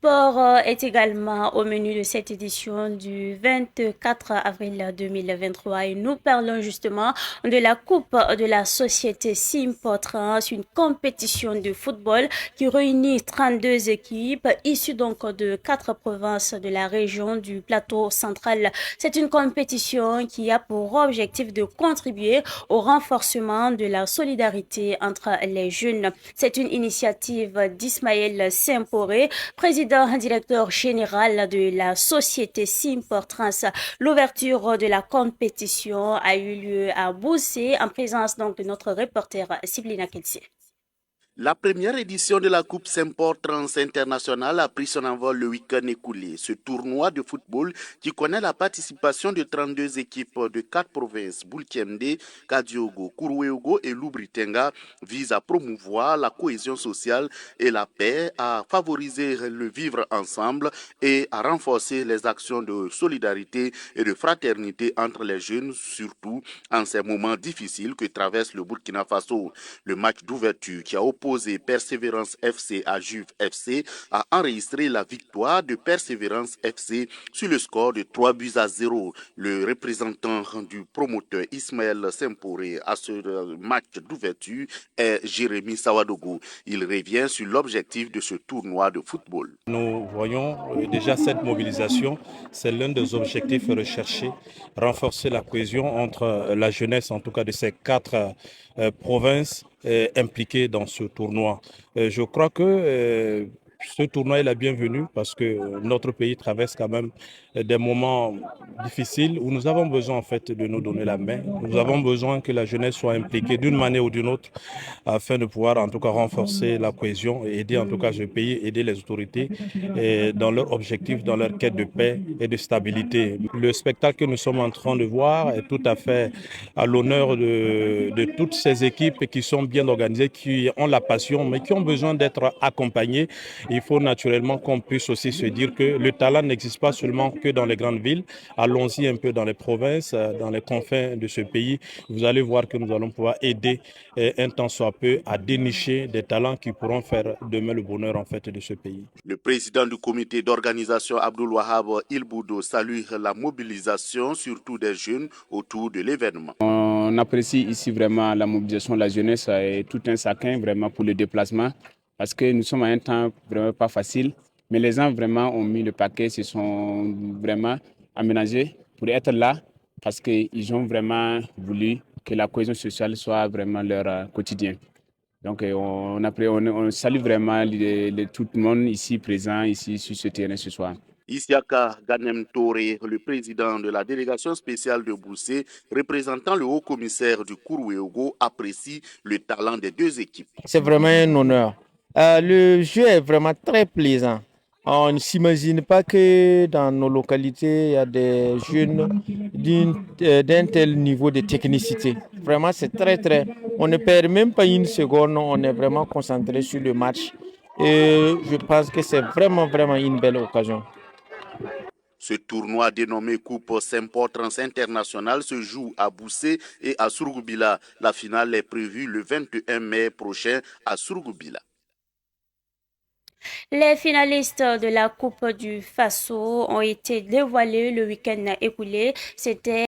sport est également au menu de cette édition du 24 avril 2023 et nous parlons justement de la Coupe de la Société Simport Trans, une compétition de football qui réunit 32 équipes issues donc de 4 provinces de la région du plateau central. C'est une compétition qui a pour objectif de contribuer au renforcement de la solidarité entre les jeunes. C'est une initiative d'Ismaël Semporé, président directeur général de la société Simport Trans. L'ouverture de la compétition a eu lieu à Boussé en présence donc de notre reporter Siblina Kelsi. La première édition de la Coupe Simport Trans International a pris son envol le week-end écoulé. Ce tournoi de football qui connaît la participation de 32 équipes de 4 provinces, Bulkende, Kadiogo, Kurueogo et Loubritenga, vise à promouvoir la cohésion sociale et la paix, à favoriser le vivre ensemble et à renforcer les actions de solidarité et de fraternité entre les jeunes, surtout en ces moments difficiles que traverse le Burkina Faso. Le match d'ouverture qui a opposé Persévérance FC à Juve FC a enregistré la victoire de Persévérance FC sur le score de 3 buts à 0. Le représentant du promoteur Ismaël Semporé à ce match d'ouverture est Jérémy Sawadogo. Il revient sur l'objectif de ce tournoi de football. Nous voyons déjà cette mobilisation, c'est l'un des objectifs recherchés, renforcer la cohésion entre la jeunesse, en tout cas de ces 4 provinces impliquées dans ce tournoi. Je crois que ce tournoi est la bienvenue parce que notre pays traverse quand même des moments difficiles où nous avons besoin en fait de nous donner la main. Nous avons besoin que la jeunesse soit impliquée d'une manière ou d'une autre afin de pouvoir en tout cas renforcer la cohésion et aider en tout cas ce pays, aider les autorités dans leur objectif, dans leur quête de paix et de stabilité. Le spectacle que nous sommes en train de voir est tout à fait à l'honneur de toutes ces équipes qui sont bien organisées, qui ont la passion, mais qui ont besoin d'être accompagnées. Il faut naturellement qu'on puisse aussi se dire que le talent n'existe pas seulement que dans les grandes villes. Allons-y un peu dans les provinces, dans les confins de ce pays. Vous allez voir que nous allons pouvoir aider un temps soit peu à dénicher des talents qui pourront faire demain le bonheur en fait de ce pays. Le président du comité d'organisation Abdoul Wahab Ilboudo salue la mobilisation surtout des jeunes autour de l'événement. On apprécie ici vraiment la mobilisation de la jeunesse et tout un chacun vraiment pour le déplacement parce que nous sommes à un temps vraiment pas facile, mais les gens vraiment ont mis le paquet, se sont vraiment aménagés pour être là parce qu'ils ont vraiment voulu que la cohésion sociale soit vraiment leur quotidien. Donc on salue vraiment tout le monde ici présent ici sur ce terrain ce soir. Isiaka Ganem Touré, le président de la délégation spéciale de Boussé, représentant le haut-commissaire du Kurueogo, apprécie le talent des deux équipes. C'est vraiment un honneur. Le jeu est vraiment très plaisant. On ne s'imagine pas que dans nos localités, il y a des jeunes d'un tel niveau de technicité. Vraiment, c'est très. On ne perd même pas une seconde, on est vraiment concentré sur le match. Et je pense que c'est vraiment une belle occasion. Ce tournoi dénommé Coupe Simport Trans International se joue à Boussé et à Surgoubila. La finale est prévue le 21 mai prochain à Surgoubila. Les finalistes de la Coupe du Faso ont été dévoilés le week-end écoulé. C'était